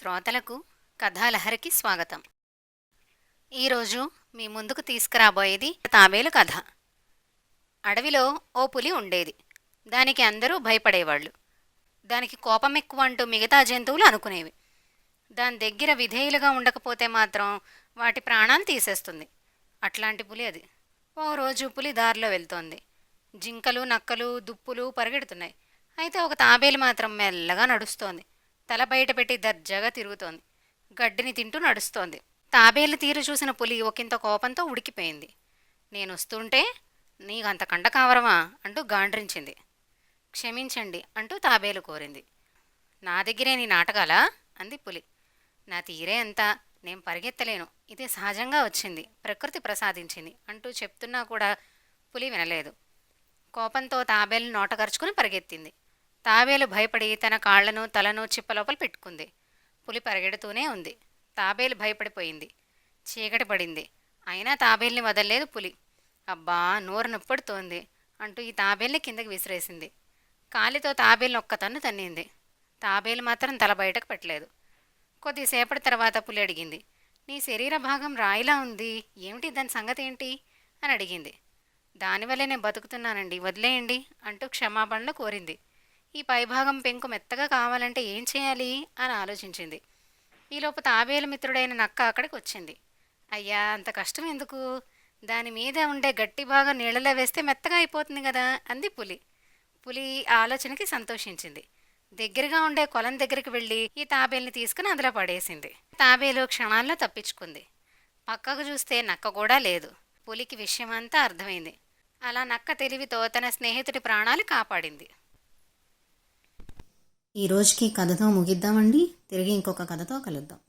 శ్రోతలకు కథాలహరికి స్వాగతం. ఈరోజు మీ ముందుకు తీసుకురాబోయేది తాబేలు కథ. అడవిలో ఓ పులి ఉండేది. దానికి అందరూ భయపడేవాళ్ళు. దానికి కోపం ఎక్కువ అంటూ మిగతా జంతువులు అనుకునేవి. దాని దగ్గర విధేయులుగా ఉండకపోతే మాత్రం వాటి ప్రాణాలు తీసేస్తుంది. అట్లాంటి పులి అది. ఓ రోజు పులి దారిలో వెళ్తోంది. జింకలు, నక్కలు, దుప్పులు పరిగెడుతున్నాయి. అయితే ఒక తాబేలు మాత్రం మెల్లగా నడుస్తోంది. తల బయట పెట్టి దర్జాగా తిరుగుతోంది. గడ్డిని తింటూ నడుస్తోంది. తాబేలు తీరు చూసిన పులి ఒకంత కోపంతో ఉడికిపోయింది. నేనొస్తుంటే నీకంత కండ కావరమా అంటూ గాండ్రించింది. క్షమించండి అంటూ తాబేలు కోరింది. నా దగ్గరే నీ నాటకాలా అంది పులి. నా తీరే అంతా, నేను పరిగెత్తలేను, ఇది సహజంగా వచ్చింది, ప్రకృతి ప్రసాదించింది అంటూ చెప్తున్నా కూడా పులి వినలేదు. కోపంతో తాబేలు నోటగరుచుకుని పరిగెత్తింది. తాబేలు భయపడి తన కాళ్లను తలను చిప్పలోపల పెట్టుకుంది. పులి పరిగెడుతూనే ఉంది. తాబేలు భయపడిపోయింది. చీకటి పడింది. అయినా తాబేల్ని వదల్లేదు పులి. అబ్బా, నోరు నొప్పెడుతోంది అంటూ ఈ తాబేల్ని కిందకి విసిరేసింది. కాలితో తాబేలుని ఒక్క తన్ను తన్నింది. తాబేలు మాత్రం తల బయటకు పెట్టలేదు. కొద్దిసేపటి తర్వాత పులి అడిగింది, నీ శరీర భాగం రాయిలా ఉంది, ఏమిటి దాని సంగతి ఏంటి అని అడిగింది. దానివల్లే నేను బతుకుతున్నానండి, వదిలేయండి అంటూ క్షమాపణలు కోరింది. ఈ పైభాగం పెంకు మెత్తగా కావాలంటే ఏం చేయాలి అని ఆలోచించింది. ఈలోపు తాబేలు మిత్రుడైన నక్క అక్కడికి వచ్చింది. అయ్యా, అంత కష్టం ఎందుకు, దాని మీద ఉండే గట్టి భాగం నీళ్ళలో వేస్తే మెత్తగా అయిపోతుంది కదా అంది పులి. పులి ఆలోచనకి సంతోషించింది. దగ్గరగా ఉండే కొలం దగ్గరికి వెళ్ళి ఈ తాబేల్ని తీసుకుని అందులో పడేసింది. తాబేలు క్షణాల్లో తప్పించుకుంది. పక్కకు చూస్తే నక్క కూడా లేదు. పులికి విషయమంతా అర్థమైంది. అలా నక్క తెలివితో తన స్నేహితుడి ప్రాణాలు కాపాడింది. ఈ రోజుకి కథతో ముగిద్దామండి. తిరిగి ఇంకొక కథతో కలుద్దాం.